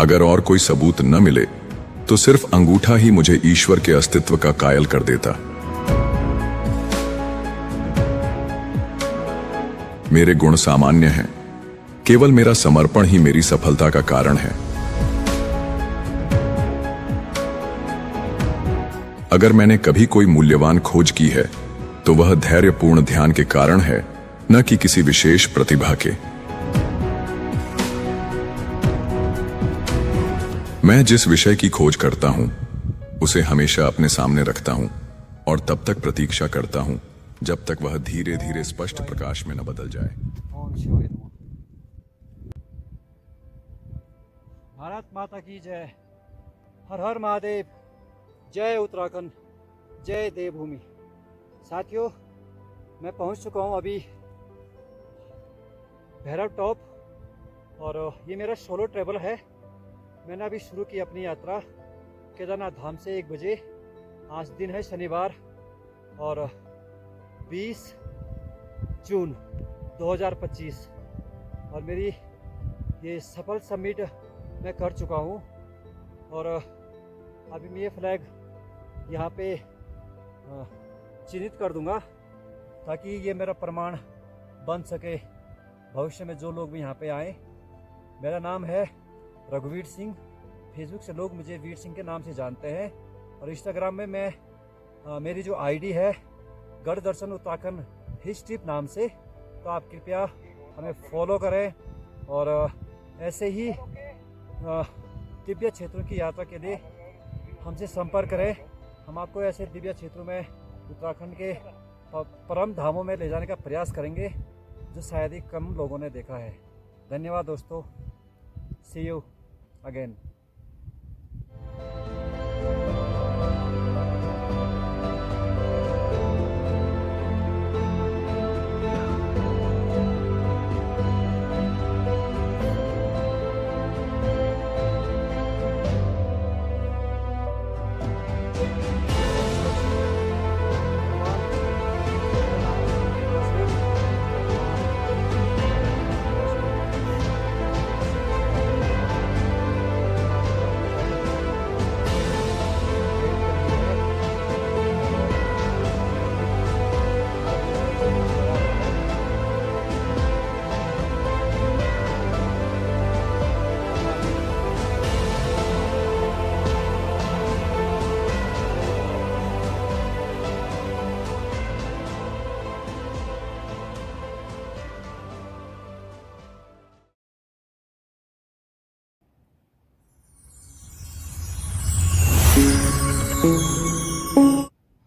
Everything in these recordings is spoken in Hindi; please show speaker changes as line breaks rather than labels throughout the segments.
अगर और कोई सबूत न मिले तो सिर्फ अंगूठा ही मुझे ईश्वर के अस्तित्व का कायल कर देता। मेरे गुण सामान्य हैं, केवल मेरा समर्पण ही मेरी सफलता का कारण है। अगर मैंने कभी कोई मूल्यवान खोज की है तो वह धैर्यपूर्ण ध्यान के कारण है, न कि किसी विशेष प्रतिभा के। मैं जिस विषय की खोज करता हूं उसे हमेशा अपने सामने रखता हूं और तब तक प्रतीक्षा करता हूं जब तक वह धीरे धीरे स्पष्ट प्रकाश में न बदल जाए।
भारत माता की जय। हर हर महादेव। जय उत्तराखंड, जय देवभूमि। साथियों, मैं पहुंच चुका हूं अभी भैरव टॉप और ये मेरा सोलो ट्रैवल है। मैंने अभी शुरू की अपनी यात्रा केदारनाथ धाम से 1 बजे। आज दिन है शनिवार और 20 जून 2025 और मेरी ये सफल समिट मैं कर चुका हूँ। और अभी मैं ये फ्लैग यहाँ पे चिन्हित कर दूंगा ताकि ये मेरा प्रमाण बन सके भविष्य में जो लोग भी यहाँ पे आए। मेरा नाम है रघुवीर सिंह। फेसबुक से लोग मुझे वीर सिंह के नाम से जानते हैं और इंस्टाग्राम में मैं मेरी जो आईडी है गढ़ दर्शन उत्तराखंड हिस्ट्री नाम से, तो आप कृपया हमें फॉलो करें और ऐसे ही दिव्य क्षेत्रों की यात्रा के लिए हमसे संपर्क करें। हम आपको ऐसे दिव्य क्षेत्रों में उत्तराखंड के परम धामों में ले जाने का प्रयास करेंगे जो शायद ही कम लोगों ने देखा है। धन्यवाद दोस्तों। सी यू अगेन।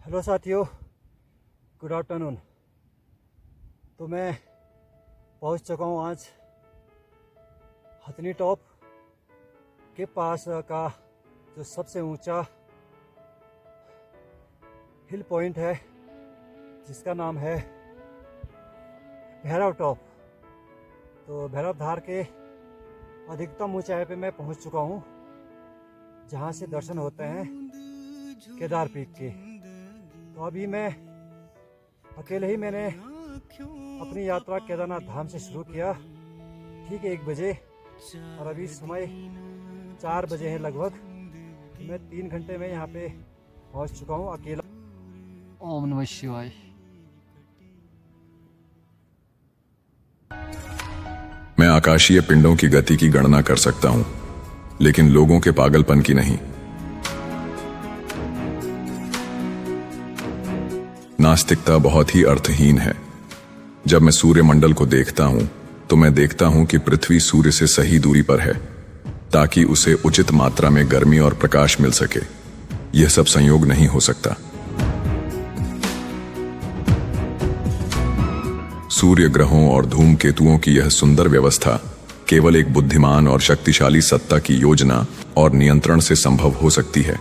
हेलो साथियों, गुड आफ्टरनून। तो मैं पहुंच चुका हूं आज हथनी टॉप के पास का जो सबसे ऊंचा हिल पॉइंट है जिसका नाम है भैरव टॉप। तो भैरव धार के अधिकतम ऊंचाई पे मैं पहुंच चुका हूं जहां से दर्शन होते हैं केदार पीक के। तो अभी मैं अकेले ही मैंने अपनी यात्रा केदारनाथ धाम से शुरू किया ठीक 1 बजे और अभी समय 4 बजे है लगभग। मैं 3 घंटे में यहाँ पे पहुँच चुका हूँ अकेला। ओम नमः शिवाय।
मैं आकाशीय पिंडों की गति की गणना कर सकता हूं, लेकिन लोगों के पागलपन की नहीं। नास्तिकता बहुत ही अर्थहीन है। जब मैं सूर्यमंडल को देखता हूं तो मैं देखता हूं कि पृथ्वी सूर्य से सही दूरी पर है ताकि उसे उचित मात्रा में गर्मी और प्रकाश मिल सके। यह सब संयोग नहीं हो सकता। सूर्य ग्रहों और धूमकेतुओं की यह सुंदर व्यवस्था केवल एक बुद्धिमान और शक्तिशाली सत्ता की योजना और नियंत्रण से संभव हो सकती है।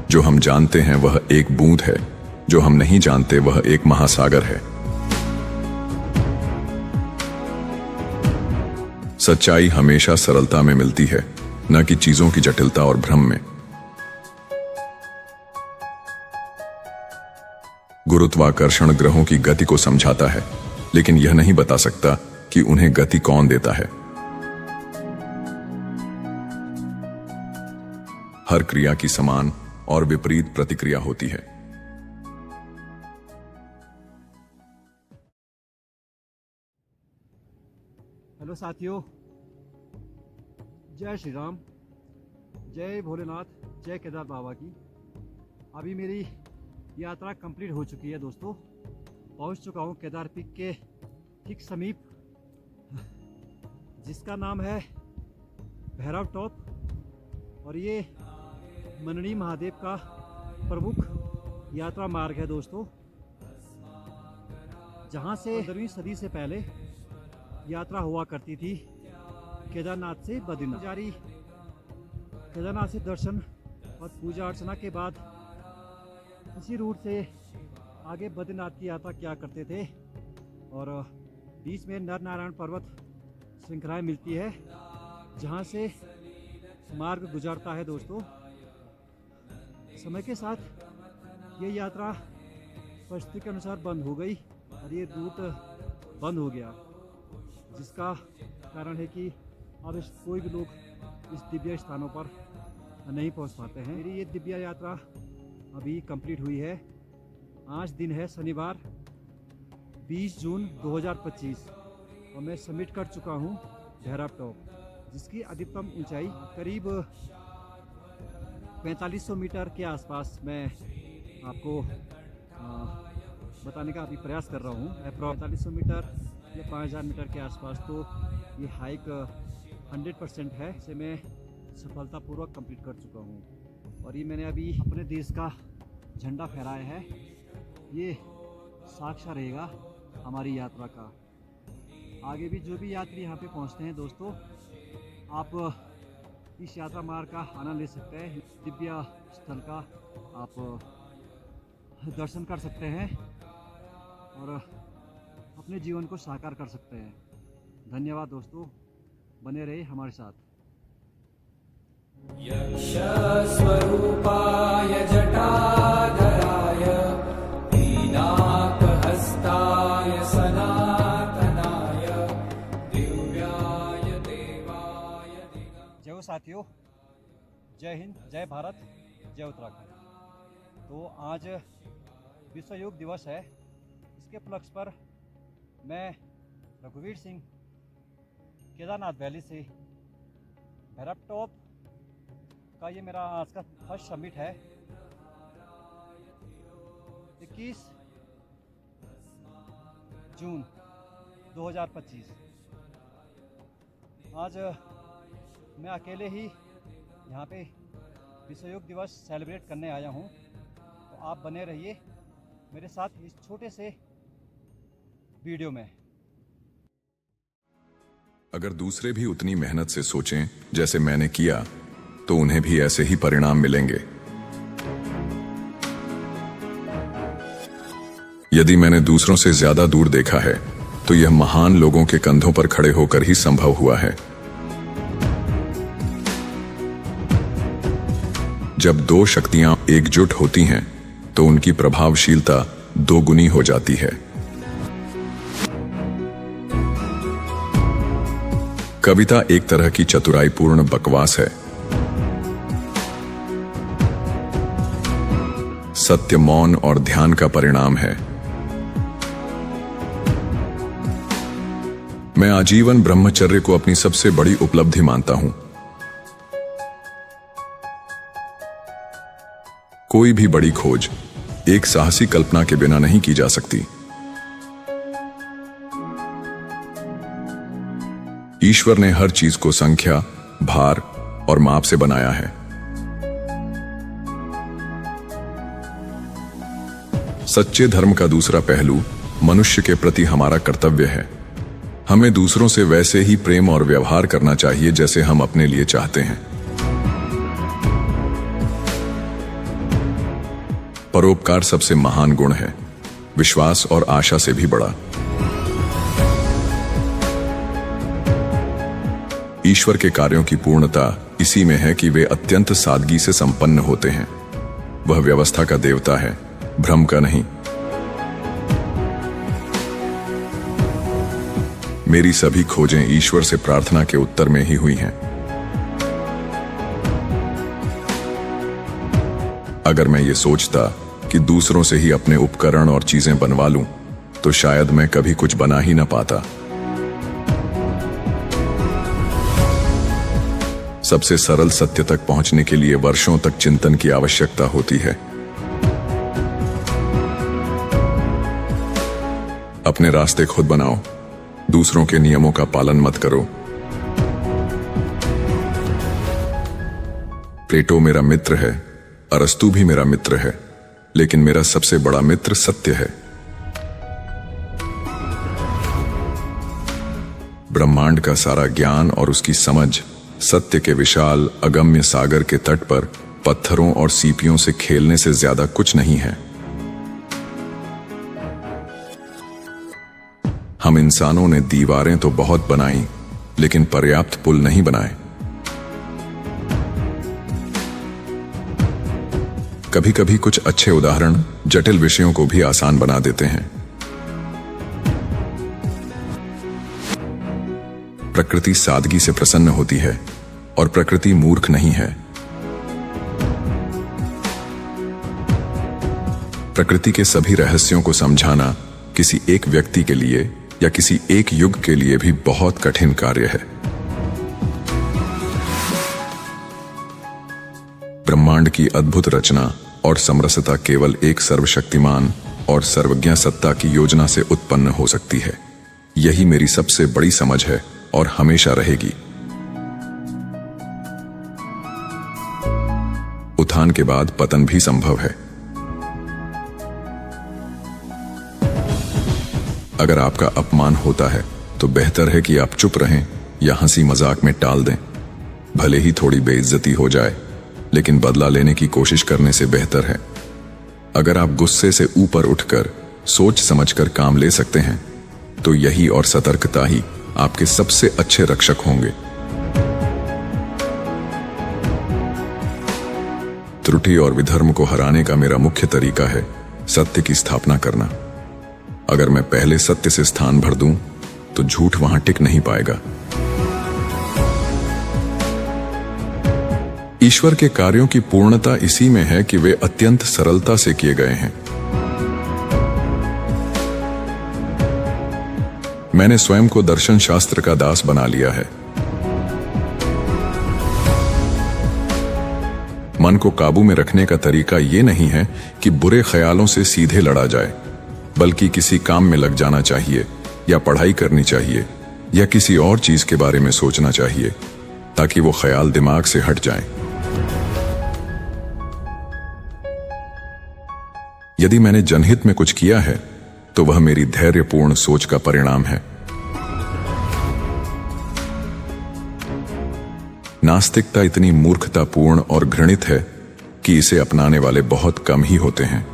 जो हम जानते हैं वह एक बूंद है, जो हम नहीं जानते वह एक महासागर है। सच्चाई हमेशा सरलता में मिलती है, न कि चीजों की जटिलता और भ्रम में। गुरुत्वाकर्षण ग्रहों की गति को समझाता है, लेकिन यह नहीं बता सकता कि उन्हें गति कौन देता है। हर क्रिया की समान और विपरीत प्रतिक्रिया होती है।
हेलो साथियों, जय श्री राम, जय भोलेनाथ, जय केदार बाबा की। अभी मेरी यात्रा कंप्लीट हो चुकी है दोस्तों। पहुंच चुका हूं केदार पीक के ठीक समीप, जिसका नाम है भैरव टॉप, और ये मननी महादेव का प्रमुख यात्रा मार्ग है दोस्तों, जहां से 15वीं सदी से पहले यात्रा हुआ करती थी केदारनाथ से बद्रीनाथ। जारी केदारनाथ से दर्शन और पूजा अर्चना के बाद इसी रूट से आगे बद्रीनाथ की यात्रा किया करते थे, और बीच में नर नारायण पर्वत श्रृंखलाएं मिलती है, जहां से मार्ग गुजरता है दोस्तों। समय के साथ ये यात्रा परिस्थिति के अनुसार बंद हो गई और ये रूट बंद हो गया, जिसका कारण है कि अब कोई भी लोग इस दिव्य स्थानों पर नहीं पहुंच पाते हैं। मेरी ये दिव्य यात्रा अभी कंप्लीट हुई है। आज दिन है शनिवार 20 जून 2025 और मैं सबमिट कर चुका हूं भैरव टॉप, जिसकी अधिकतम ऊंचाई करीब 4500 मीटर के आसपास मैं आपको बताने का अभी प्रयास कर रहा हूँ। 4500 मीटर या 5000 मीटर के आसपास, तो ये हाइक 100% है। इसे मैं सफलतापूर्वक कंप्लीट कर चुका हूँ, और ये मैंने अभी अपने देश का झंडा फहराया है। ये साक्ष्य रहेगा हमारी यात्रा का। आगे भी जो भी यात्री यहाँ पे पहुँचते हैं दोस्तों, आप इस यात्रा मार्ग का आनंद ले सकते हैं। दिव्य स्थल का आप दर्शन कर सकते हैं और अपने जीवन को साकार कर सकते हैं। धन्यवाद दोस्तों, बने रहे हमारे साथ।
यक्षस्वरूपाय जटाधराय पीनाकहस्ताय सनातनाय दिव्याय देवाय
जय हो साथियों, जय हिंद, जय भारत, जय उत्तराखंड। तो आज विश्व योग दिवस है। इसके उपलक्ष्य पर मैं रघुवीर सिंह केदारनाथ वैली से भैरव टॉप का ये मेरा आज का फर्स्ट समिट है। 21 जून 2025। आज मैं अकेले ही यहाँ पे विश्व योग दिवस सेलिब्रेट करने आया हूँ, तो आप बने रहिए मेरे साथ इस छोटे से वीडियो में।
अगर दूसरे भी उतनी मेहनत से सोचें जैसे मैंने किया, तो उन्हें भी ऐसे ही परिणाम मिलेंगे। यदि मैंने दूसरों से ज्यादा दूर देखा है, तो यह महान लोगों के कंधों पर खड़े होकर ही संभव हुआ है। जब दो शक्तियां एकजुट होती हैं, तो उनकी प्रभावशीलता दोगुनी हो जाती है। कविता एक तरह की चतुराईपूर्ण बकवास है। सत्य मौन और ध्यान का परिणाम है। मैं आजीवन ब्रह्मचर्य को अपनी सबसे बड़ी उपलब्धि मानता हूं। कोई भी बड़ी खोज एक साहसी कल्पना के बिना नहीं की जा सकती। ईश्वर ने हर चीज को संख्या, भार और माप से बनाया है। सच्चे धर्म का दूसरा पहलू मनुष्य के प्रति हमारा कर्तव्य है। हमें दूसरों से वैसे ही प्रेम और व्यवहार करना चाहिए जैसे हम अपने लिए चाहते हैं। परोपकार सबसे महान गुण है, विश्वास और आशा से भी बड़ा। ईश्वर के कार्यों की पूर्णता इसी में है कि वे अत्यंत सादगी से संपन्न होते हैं। वह व्यवस्था का देवता है, भ्रम का नहीं। मेरी सभी खोजें ईश्वर से प्रार्थना के उत्तर में ही हुई हैं। अगर मैं ये सोचता कि दूसरों से ही अपने उपकरण और चीजें बनवा लूं, तो शायद मैं कभी कुछ बना ही ना पाता। सबसे सरल सत्य तक पहुंचने के लिए वर्षों तक चिंतन की आवश्यकता होती है। अपने रास्ते खुद बनाओ, दूसरों के नियमों का पालन मत करो। प्लेटो मेरा मित्र है, अरस्तु भी मेरा मित्र है, लेकिन मेरा सबसे बड़ा मित्र सत्य है। ब्रह्मांड का सारा ज्ञान और उसकी समझ सत्य के विशाल अगम्य सागर के तट पर पत्थरों और सीपियों से खेलने से ज्यादा कुछ नहीं है। हम इंसानों ने दीवारें तो बहुत बनाई, लेकिन पर्याप्त पुल नहीं बनाए। कभी कभी कुछ अच्छे उदाहरण जटिल विषयों को भी आसान बना देते हैं। प्रकृति सादगी से प्रसन्न होती है और प्रकृति मूर्ख नहीं है। प्रकृति के सभी रहस्यों को समझाना किसी एक व्यक्ति के लिए या किसी एक युग के लिए भी बहुत कठिन कार्य है। ब्रह्मांड की अद्भुत रचना और समरसता केवल एक सर्वशक्तिमान और सर्वज्ञ सत्ता की योजना से उत्पन्न हो सकती है। यही मेरी सबसे बड़ी समझ है और हमेशा रहेगी। उत्थान के बाद पतन भी संभव है। अगर आपका अपमान होता है तो बेहतर है कि आप चुप रहें या हंसी मजाक में टाल दें। भले ही थोड़ी बेइज्जती हो जाए, लेकिन बदला लेने की कोशिश करने से बेहतर है। अगर आप गुस्से से ऊपर उठकर सोच समझकर काम ले सकते हैं, तो यही और सतर्कता ही आपके सबसे अच्छे रक्षक होंगे। त्रुटि और विधर्म को हराने का मेरा मुख्य तरीका है सत्य की स्थापना करना। अगर मैं पहले सत्य से स्थान भर दूं, तो झूठ वहां टिक नहीं पाएगा। ईश्वर के कार्यों की पूर्णता इसी में है कि वे अत्यंत सरलता से किए गए हैं। मैंने स्वयं को दर्शन शास्त्र का दास बना लिया है। मन को काबू में रखने का तरीका यह नहीं है कि बुरे ख्यालों से सीधे लड़ा जाए, बल्कि किसी काम में लग जाना चाहिए, या पढ़ाई करनी चाहिए, या किसी और चीज के बारे में सोचना चाहिए, ताकि वो ख्याल दिमाग से हट जाए। यदि मैंने जनहित में कुछ किया है, तो वह मेरी धैर्यपूर्ण सोच का परिणाम है। नास्तिकता इतनी मूर्खतापूर्ण और घृणित है कि इसे अपनाने वाले बहुत कम ही होते हैं।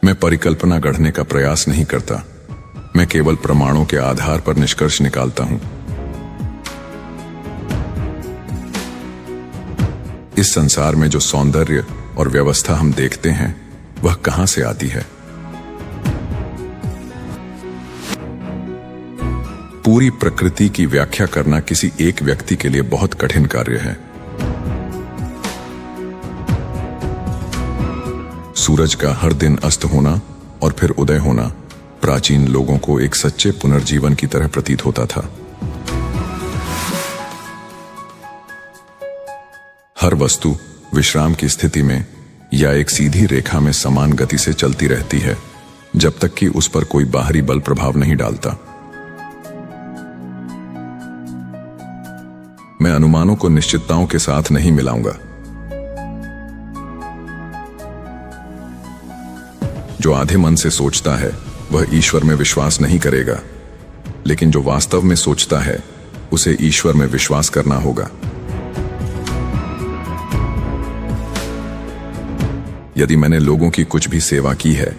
मैं परिकल्पना गढ़ने का प्रयास नहीं करता, मैं केवल प्रमाणों के आधार पर निष्कर्ष निकालता हूं। इस संसार में जो सौंदर्य और व्यवस्था हम देखते हैं, वह कहां से आती है? पूरी प्रकृति की व्याख्या करना किसी एक व्यक्ति के लिए बहुत कठिन कार्य है। सूरज का हर दिन अस्त होना और फिर उदय होना प्राचीन लोगों को एक सच्चे पुनर्जीवन की तरह प्रतीत होता था। हर वस्तु विश्राम की स्थिति में या एक सीधी रेखा में समान गति से चलती रहती है, जब तक कि उस पर कोई बाहरी बल प्रभाव नहीं डालता। मैं अनुमानों को निश्चितताओं के साथ नहीं मिलाऊंगा। जो आधे मन से सोचता है वह ईश्वर में विश्वास नहीं करेगा, लेकिन जो वास्तव में सोचता है उसे ईश्वर में विश्वास करना होगा। यदि मैंने लोगों की कुछ भी सेवा की है,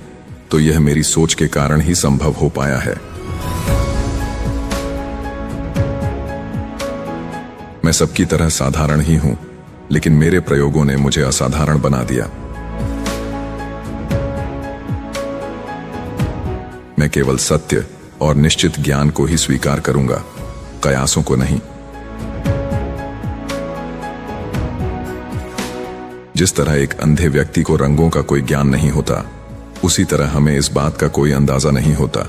तो यह मेरी सोच के कारण ही संभव हो पाया है। मैं सबकी तरह साधारण ही हूं, लेकिन मेरे प्रयोगों ने मुझे असाधारण बना दिया। मैं केवल सत्य और निश्चित ज्ञान को ही स्वीकार करूंगा, कयासों को नहीं। जिस तरह एक अंधे व्यक्ति को रंगों का कोई ज्ञान नहीं होता, उसी तरह हमें इस बात का कोई अंदाजा नहीं होता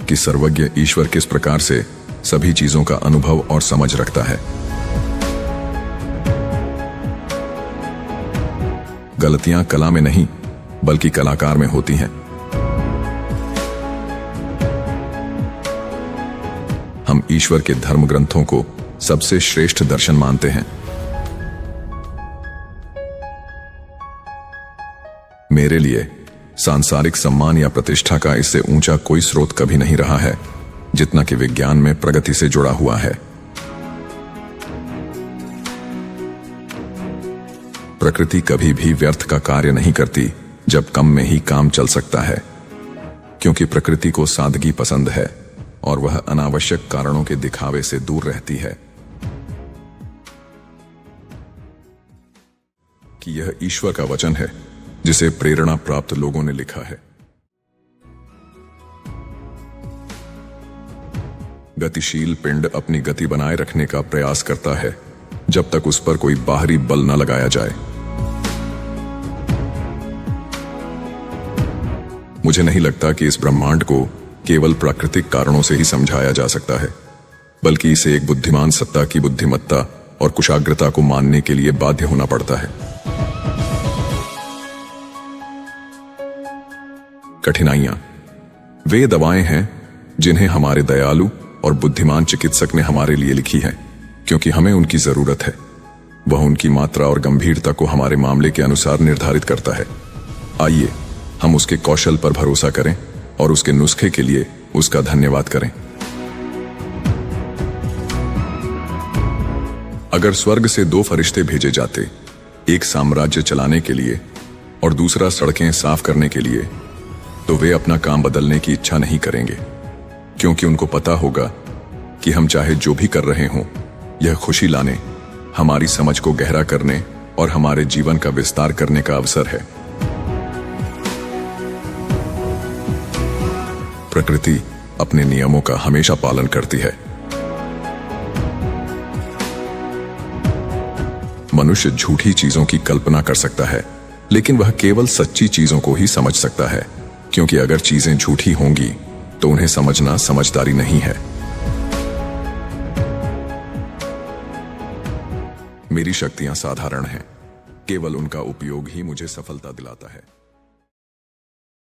कि सर्वज्ञ ईश्वर किस प्रकार से सभी चीजों का अनुभव और समझ रखता है। गलतियां कला में नहीं बल्कि कलाकार में होती हैं। हम ईश्वर के धर्म ग्रंथों को सबसे श्रेष्ठ दर्शन मानते हैं। मेरे लिए सांसारिक सम्मान या प्रतिष्ठा का इससे ऊंचा कोई स्रोत कभी नहीं रहा है जितना कि विज्ञान में प्रगति से जुड़ा हुआ है। प्रकृति कभी भी व्यर्थ का कार्य नहीं करती जब कम में ही काम चल सकता है, क्योंकि प्रकृति को सादगी पसंद है और वह अनावश्यक कारणों के दिखावे से दूर रहती है। कि यह ईश्वर का वचन है जिसे प्रेरणा प्राप्त लोगों ने लिखा है। गतिशील पिंड अपनी गति बनाए रखने का प्रयास करता है जब तक उस पर कोई बाहरी बल न लगाया जाए। मुझे नहीं लगता कि इस ब्रह्मांड को केवल प्राकृतिक कारणों से ही समझाया जा सकता है, बल्कि इसे एक बुद्धिमान सत्ता की बुद्धिमत्ता और कुशाग्रता को मानने के लिए बाध्य होना पड़ता है। कठिनाइयां वे दवाएं हैं जिन्हें हमारे दयालु और बुद्धिमान चिकित्सक ने हमारे लिए लिखी है, क्योंकि हमें उनकी जरूरत है। वह उनकी मात्रा और गंभीरता को हमारे मामले के अनुसार निर्धारित करता है। आइए हम उसके कौशल पर भरोसा करें और उसके नुस्खे के लिए उसका धन्यवाद करें। अगर स्वर्ग से 2 फरिश्ते भेजे जाते, एक साम्राज्य चलाने के लिए और दूसरा सड़कें साफ करने के लिए, तो वे अपना काम बदलने की इच्छा नहीं करेंगे, क्योंकि उनको पता होगा कि हम चाहे जो भी कर रहे हों, यह खुशी लाने, हमारी समझ को गहरा करने और हमारे जीवन का विस्तार करने का अवसर है। प्रकृति अपने नियमों का हमेशा पालन करती है। मनुष्य झूठी चीजों की कल्पना कर सकता है, लेकिन वह केवल सच्ची चीजों को ही समझ सकता है, क्योंकि अगर चीजें झूठी होंगी तो उन्हें समझना समझदारी नहीं है। मेरी शक्तियां साधारण हैं, केवल उनका उपयोग ही मुझे सफलता दिलाता है।